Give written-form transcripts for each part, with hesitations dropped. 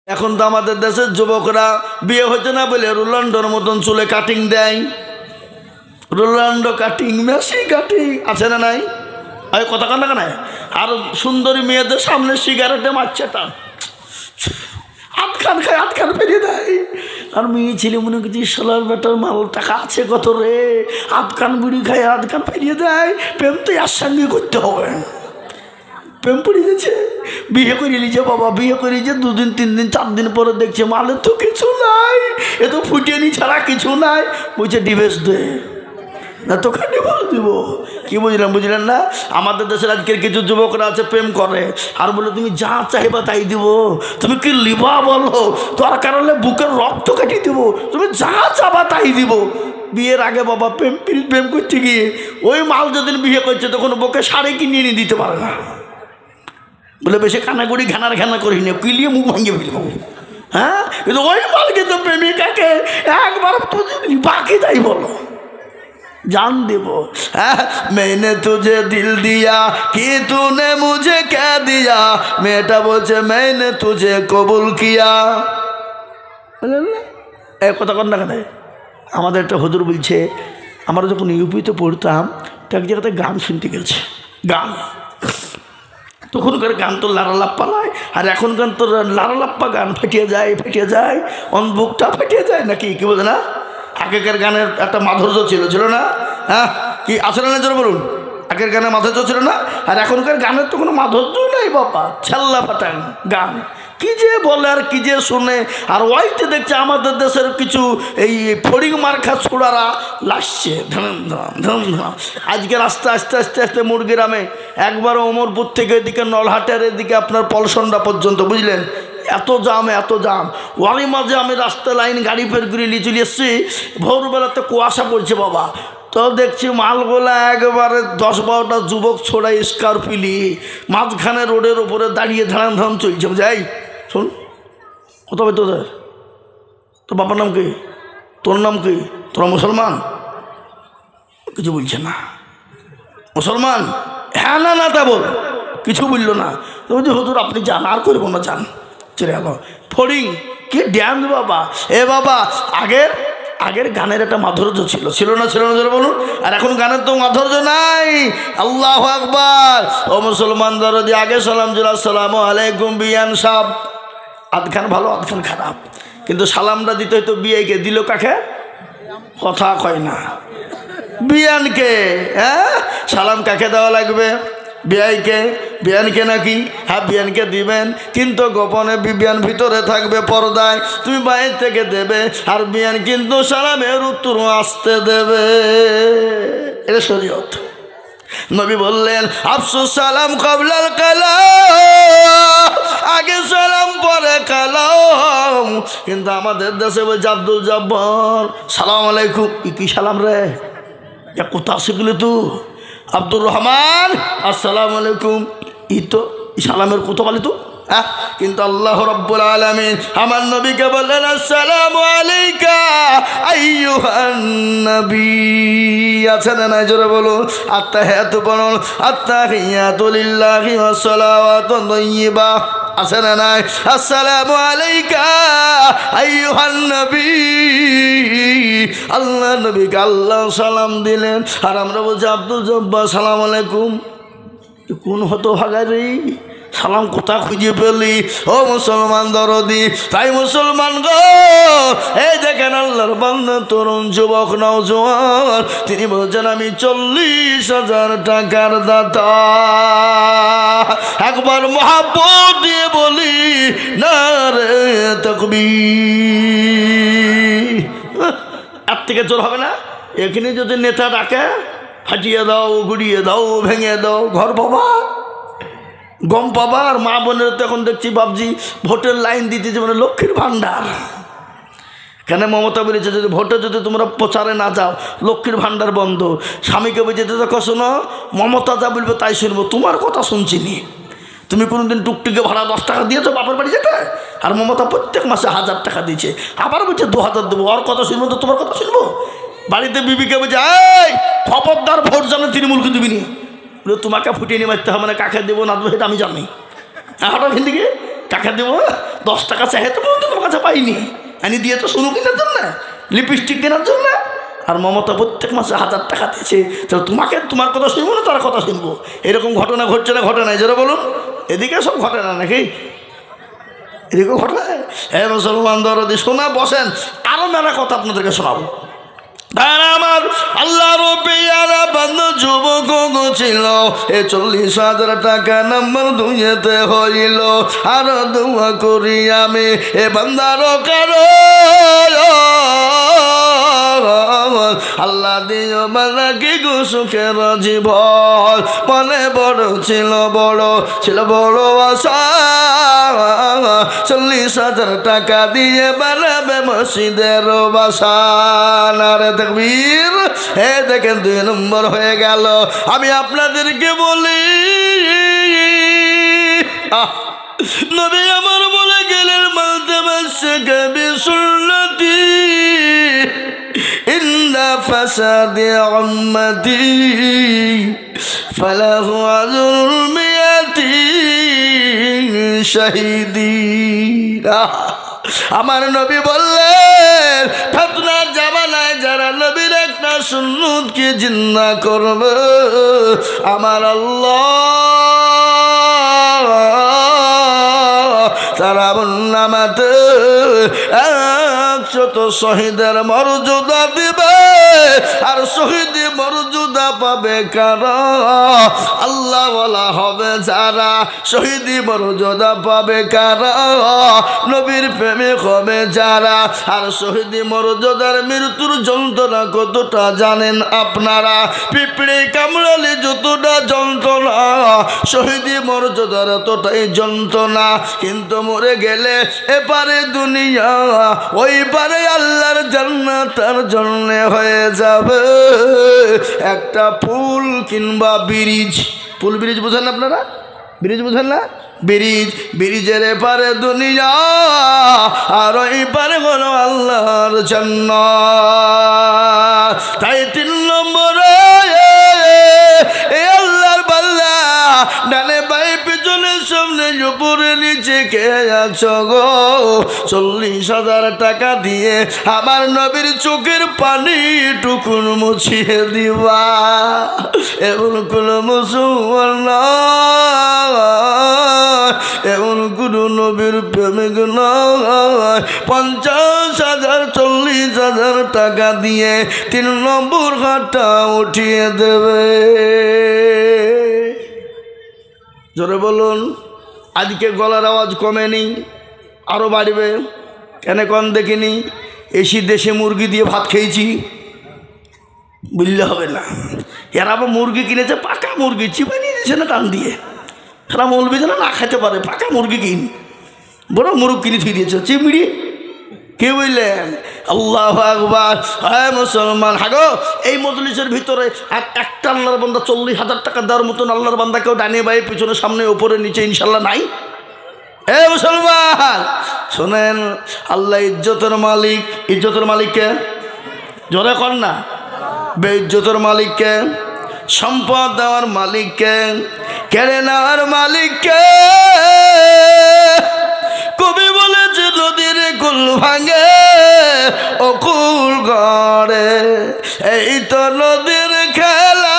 এখন তো আমাদের দেশের যুবকরা বিয়ে হইতে না বলে রোনাল্ডোর মতন চুলে কাটিং দেয়, রোনাল্ডো কাটিং, মেসি কাটিং, আছে না নাই? আমি কথা কান না, আর সুন্দরী মেয়েদের সামনে সিগারেটে মারছে, টান হাত খান খায়, হাত খান ফেরিয়ে দেয়। আর মেয়ে ছেলে মনে করছি সোলার বেটার মাল টাকা আছে কত রে, হাত কান বুড়ি খায়, হাত কান ফেরিয়ে দেয়। প্রেম তো এর সঙ্গে করতে হবে। প্রেম পড়ে গেছে, বিয়ে করে নিয়েছে বাবা, বিয়ে করে নিয়েছে 2 দিন 3 দিন 4 দিন পরে দেখছে মালের তো কিছু নাই, এ তো ফুটিয়ে নি ছাড়া কিছু নাই। বলছে ডিভোর্স দে না, তোকে ডিভোর্স দিব। কি বুঝলেন? বুঝলেন না? আমাদের দেশের আজকের কিছু যুবকরা আছে প্রেম করে আর বলে তুমি যা চাইবা তাই দিব, তুমি কি লিবা বলো, দরকার হলে বুকের রক্ত কাটিয়ে দিব, তুমি যা চাবা তাই দিব। বিয়ের আগে বাবা প্রেম করতে গিয়ে ওই মাল যেদিন বিয়ে করছে তখন বুকে শাড়ি কিনে নিয়ে দিতে পারে না, বলে বেশি কানাগুড়ি ঘানা করি না, কিলিয়ে মুখ ভাঙিয়ে ফেলবো। হ্যাঁ, কিন্তু ওই মালকে তো প্রেমিকাকে একবার বাকি তাই বলো জান দেব। হ্যাঁ, मैंने तुझे दिल दिया कि तूने मुझे क्या दिया, মেয়েটা বলছে मैंने तुझे कबूल किया। এক কথা কন না কেন? আমাদের একটা হুজুর বলছে, আমরা যখন ইউপিতে পড়তাম তো এক জায়গাতে গান শুনতে গেছে, গান তখনকার গান তো লারালাপ্পা নয়, আর এখনকার তো লারালাপ্পা গান ফেটিয়ে যায়, বুকটা ফেটিয়ে যায় নাকি, কি বলে না? আগেকার গানের একটা মাধুর্য ছিল না? হ্যাঁ, কি আসলে না জোরে বলুন, আগের গানের মাধুর্য ছিল না? আর এখনকার গানের তো কোনো মাধুর্য নেই বাবা, ছাল্লা ফাটাং গান, কি যে বলে আর কি যে শুনে। আর ওইতে দেখছে আমাদের দেশের কিছু এই ফড়িং মার্খা ছোড়ারা লাসছে ধাম ধাম। আজকের আস্তে মুরগিরামে একবার ওমরপুর থেকে এদিকে নলহাটের এদিকে আপনার পলসন্ডা পর্যন্ত, বুঝলেন, এত জাম। ওয়ারি মাঝে আমি রাস্তায় লাইন গাড়ি বের করে নিয়ে চলে এসছি, ভোরবেলাতে কুয়াশা পড়ছে বাবা, তো দেখছি মালগোলা একবারে 10-12টা যুবক ছোড়াই স্করপিলি মাঝখানে রোডের ওপরে দাঁড়িয়ে ধাম চলছে। যাই শোন, কত হবে তোদের? তোর বাবার নাম কি? তোর নাম কি? তোরা মুসলমান? কিছু বলছে না। মুসলমান? হ্যাঁ না তা বল, কিছু বললো না। তো বলছি হুজুর আপনি যান, আর করবো না, যান। চলে গেল। ফড়িং কি ড্যান্স বাবা! এ বাবা, আগের গানের একটা মাধুর্য ছিল না জোরে বলুন। আর এখন গানের তো মাধুর্য নাই। আল্লাহু আকবার। ও মুসলমান দরদি, আগে সালাম দিল আসসালামু আলাইকুম বিয়ান সাহেব, আধখান ভালো আধখান খারাপ, কিন্তু সালামটা দিতে হয়তো বিয়েকে দিল কাকে? কথা কয় না, বিয়ানকে। হ্যাঁ, সালাম কাকে দেওয়া লাগবে? বিয়ানকে নাকি? হ্যাঁ, বিয়ানকে দিবেন, কিন্তু গোপনে বিয়ান ভিতরে থাকবে পর্দায়, তুমি বাইরে থেকে দেবে। আর বিয়ান কিন্তু সালামের উত্তর আসতে দেবে, এটা শরীয়ত। নবী বললেন আফসুস সালাম কাবলাল কালাম, আগে সালাম পরে কালাম। কিন্তু আমাদের দেশে বলছে আব্দুল জব্বার সালাম আলাইকুম, কি সালাম রে, কোথা শিখলি তুই? আব্দুর রহমান আসসালামু আলাইকুম, ই তো সালামের কত বলি তো। হ্যাঁ, কিন্তু আল্লাহ রাব্বুল আলামিন আমার নবীকে বললেন আসসালামু আলাইকা আইয়ুহান নবী। আছে না নাই জোরে বলুন? আত্তাহিয়াতু বলুন, আত্তাহিয়াতু লিল্লাহি ওয়াস সালাওয়াতু তাইয়্যিবা। আছে না নাই? আসসালামু আলাইকা আইয়ুহান নবী। আল্লাহ নবীকে আল্লাহ সালাম দিলেন, আর আমরা বলছি আব্দুল জব্বার সালাম আলাইকুম। কোন হতো ভাগারি সালাম কোথা খুঁজে পেলি? ও মুসলমান দরদি, তাই মুসলমান গো, এই দেখেন আল্লাহর বান্দা তরুণ যুবক নওজোয়ান, তিনি বলছেন আমি 40,000 টাকার দাতা। একবার মহাব্বত দিয়ে বলি নারে তাকবীর। এর থেকে জোর হবে না? এখানে যদি নেতা ডাকে ফাটিয়ে দাও, গুড়িয়ে দাও, ভেঙে দাও, ঘর বাবা গম পাবা। আর মা বোনের তো এখন দেখছি বাবজি ভোটের লাইন দিতেছে মানে লক্ষ্মীর ভাণ্ডার। কেন মমতা বলেছে যদি ভোটে যদি তোমরা প্রচারে না যাও লক্ষ্মীর ভাণ্ডার বন্ধ। স্বামীকে বলছে দেখো শোনো, মমতা যা বলবে তাই শুনবো, তোমার কথা শুনছি নি। তুমি কোনোদিন টুকটুকে ভাড়া 10 টাকা দিয়েছো বাপের বাড়ি যেতে, আর মমতা প্রত্যেক মাসে 1000 টাকা দিয়েছে, আবার বলছে 2000 দেবো, ওর কথা শুনবো তো তোমার কথা শুনবো? বাড়িতে বিবিকে বলছে এই খবরদার ভোট জানে তৃণমূলকে দিবি নি, তোমাকে ফুটিয়ে নিয়ে মারতে হবে না, কাকে দেবো না দেবো সেটা আমি জানি। হঠাৎ হিন্দিকে কাকে দেবো 10 টাকা চাহে তো তোমার কাছে পাইনি, আনি দিয়ে তো শুরু কেনার জন্য, লিপস্টিক কেনার জন্য। আর মমতা প্রত্যেক মাসে 1000 টাকা দিয়েছে, তো তোমাকে তোমার কথা শুনবো না তার কথা শুনবো? এরকম ঘটনা ঘটছে না? ঘটনা যারা বলুন, এদিকে সব ঘটে না নাকি? এদিকে ঘটনা। হ্যাঁ মুসলমান দরদি শোনা বসেন, আরো মেলা কথা আপনাদেরকে শোনাবো। আমার আল্লাহর পেয়ারা বান্দা যুবক ছিল, 40,000 টাকা নাম্বার দুইতে হইল। আর দোয়া করি আমি এ বান্দার কারো, আল্লাহ দিও বান্দাকে গো সুখের জীবন। মনে বড় ছিল বড় আশা, 40,000 টাকা দিয়ে বানাবে মসজিদের বাসা। নারে তাকবীর। হে দেখেন 2 নম্বর হয়ে গেল। আমি আপনাদেরকে বলি, নবী আমার বলে গেলেন, মালতামাসসাকা বিসুন্নতি ইন্না ফাসাদি উম্মতি ফালাহু আজরুল মিয়াতি শাহীদিন। আমার নবী বললেন, ফিতনার জামানায় যারা নবীর একটা সুন্নতকে জিন্দা করবে, আমার আল্লাহ তারা নামাতে 100 শহীদের মর্যাদা দিবে। আর শহীদ মর্যাদা পাবে কারা? আল্লাহ বলা হবে যারা। শহীদ মর্যাদা পাবে কারা? নবীর প্রেমিক হবে যারা। আর শহীদ মর্যাদার মৃত্যুর যন্ত্রণা কতটা জানেন আপনারা? পিঁপড়ে কামড়ালে যতটা যন্ত্রণা, শহীদ মর্যাদার ততটাই যন্ত্রণা। কিন্তু মরে গেলে এপারে দুনিয়া, ওই পারে আল্লাহর জান্নাত তার জন্য হয়ে যাবে একটা পুল কিংবা ব্রিজ। পুল ব্রিজ বোঝেন আপনারা? ব্রিজ বোঝেন না? ব্রিজের এপারে দুনিয়া, আর ওই পারে হলো আল্লাহর জান্নাত। তাই 3 নম্বরে আল্লাহর বান্দা, ডানে বাই পিছনে সামনে উপরে নিচে কে আছো গো? 40,000 টাকা দিয়ে আমার নবীর চোখের পানি টুকুন মুছিয়ে দিবা। এমন কোন মুসলমান, এমন কোন নবীর প্রেমিক নয় 50,000 40,000 টাকা দিয়ে 3 নম্বর ঘাটটা উঠিয়ে দেবে। জোরে বলুন। আজকে গলার আওয়াজ কমেনি, আরও বাড়বে। কেন কম দেখিনি? এসি দেশে মুরগি দিয়ে ভাত খেয়েছি, বুঝলে হবে না। এরা আবার মুরগি কিনেছে, পাকা মুরগি চিপে নিয়ে দিয়েছে না টান দিয়ে। এরা মৌলবি যেন না খেতে পারে, পাকা মুরগি কিন, বড় মুরগ কিনে থুই দিয়েছে চিমড়ি। কে বললেন? আল্লাহু আকবার। হ্যাঁ মুসলমান, হাগো এই মজলিসের ভিতরে একটা আল্লাহর বান্দা 40,000 টাকা দেওয়ার মতন আল্লাহর বান্দা কেউ ডানে বাই পিছনে সামনে উপরে নিচে ইনশাল্লাহ নাই? এ মুসলমান শোনেন, আল্লাহ ইজ্জতের মালিক। ইজ্জতের মালিককে জোরে কর না। বেইজ্জতের মালিককে, সম্পদ দেওয়ার মালিককে, কেড়ে নেওয়ার মালিককে। কবি বলেছে নদীর কুল ভাঙে ও কুল গড়ে, এই তো নদীর খেলা।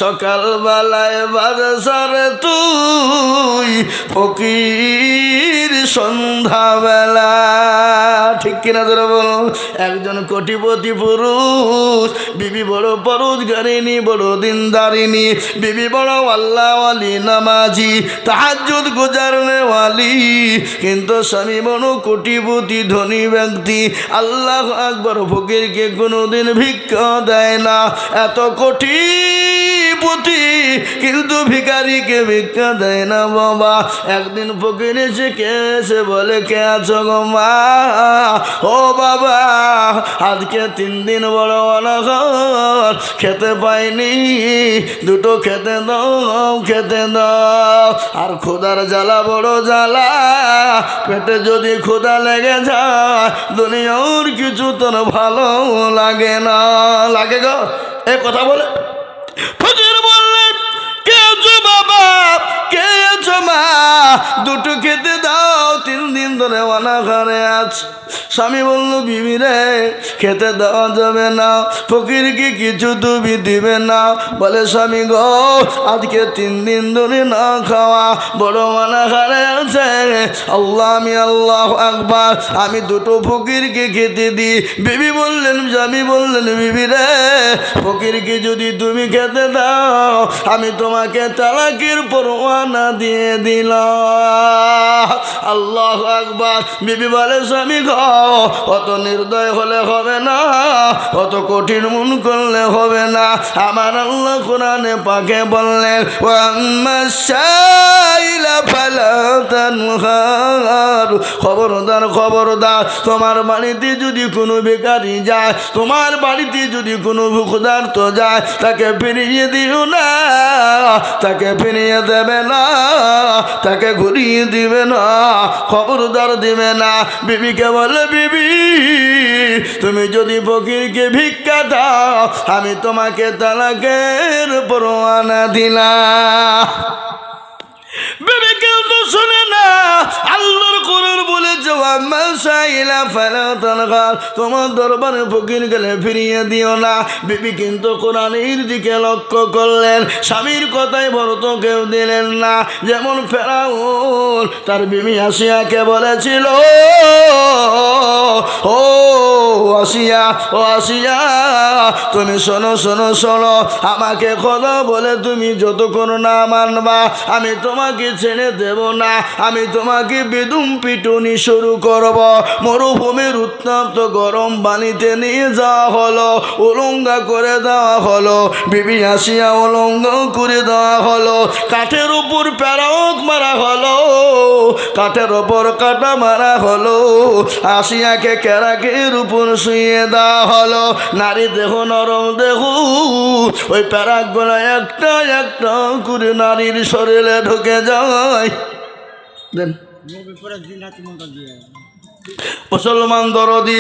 সকালবেলায় বাজারে তুই ফকির সন্ধ্যাবেলা। ঠিক কিনা ধরে বলুন? একজন কোটিপতি পুরুষ, বিবি বড় পরোজগারিনী, বড় দিনদারিনী, বিবি বড় আল্লাহওয়ালি নামাজি, তাহাজ্জুদ গুজারনেওয়ালি, কিন্তু স্বামী বড় কোটিপতি ধনী ব্যক্তি। আল্লাহ আকবার। ফকিরকে কোনোদিন ভিক্ষা দেয় না, এত কোটিপতি কিন্তু ভিখারিকে ভিক্ষা দেয় না বাবা। একদিন ফকির এসে কে এসে বলে, কে আছো গো মা? ও বাবা, আজকে 3 দিন বড় অনাহার, খেতে পাইনি, দুটো খেতে দাও, খেতে দাও। আর খোদার জ্বালা বড় জ্বালা, পেটে যদি ক্ষুধা লেগে যায় দুনিয়ার কিছু তোর ভালো লাগে না। লাগে গো? এ কথা বলে ফকির বললেন, কে আছো বাবা? কে আছো মা, দুটো খেতে দাও, 3 দিন ধরে অনাহারে আছে। স্বামী বলল বিবি রে খেতে দেওয়া যাবে না, ফকিরকে কিছু তুমি দিবে না। বলে স্বামী গো আজকে 3 দিন ধরে না খাওয়া, বড় অনাহারে আছে। আল্লাহ আকবার, আমি দুটো ফকিরকে খেতে দিই। বিবি বললেন, স্বামী বললেন বিবি রে ফকিরকে যদি তুমি খেতে দাও আমি তোমাকে তালাকের পরোয়ানা দিয়ে দিলাম। আল্লাহ আকবার। বিবি বলে স্বামী গো অত নির্দয় হলে হবে না, অত কঠিন মন করলে হবে না। আমার আল্লাহ কোরআনে পাকে বললেন খবরদার খবরদার, তোমার বাড়িতে যদি কোনো বেকারি যায়, তোমার বাড়িতে যদি কোনো ভুখদার্থ যায়, তাকে ফিরিয়ে দিও না, তাকে ফিরিয়ে দেবে না, তাকে ঘুরিয়ে দিবে না, খবরদার দিবে না। বিবিকে বলে বিবি তুমি যদি ফকিরকে ভিক্ষা দাও আমি তোমাকে তালাকের পরোয়ানা দিলাম। বিবি কেউ তো শুনে না। আল্লাহর কোরআন বলেছে ওয়াম্মা সাইলা ফালা তানহার, তোমার দরবারে ফকির গেলে ফিরিয়ে দিও না। বিবি কিন্তু কোরআনের দিকে লক্ষ্য করলেন, স্বামীর কথাই বরত কেউ দিলেন না। যেমন ফেরাউন তার বিবি আসিয়াকে বলেছিল ও আসিয়া, ও আসিয়া তুমি শোনো শোনো শোনো, আমাকে কথা বলে তুমি যতক্ষণ না মানবা আমি তোমাকে ছেড়ে দেব না, আমি তোমাকে বেদুম পিটুনি শুরু করব। মরুভূমির উত্তপ্ত গরম পানিতে নিয়ে যাওয়া হলো, উলঙ্গা করে দেওয়া হলো। বিবি আসিয়া উলঙ্গ করে দেওয়া হলো, কাঠের উপর প্যারক মারা হলো, কাঠের উপর কাটা মারা হলো, আসিয়াকে কেরাকের উপর শুয়ে দেওয়া হলো। নারী দেহ নরম দেহ, ওই প্যারাকগুলো একটা একটা করে নারীর শরীরে ঢুকে যায়। মুসলমান দরদি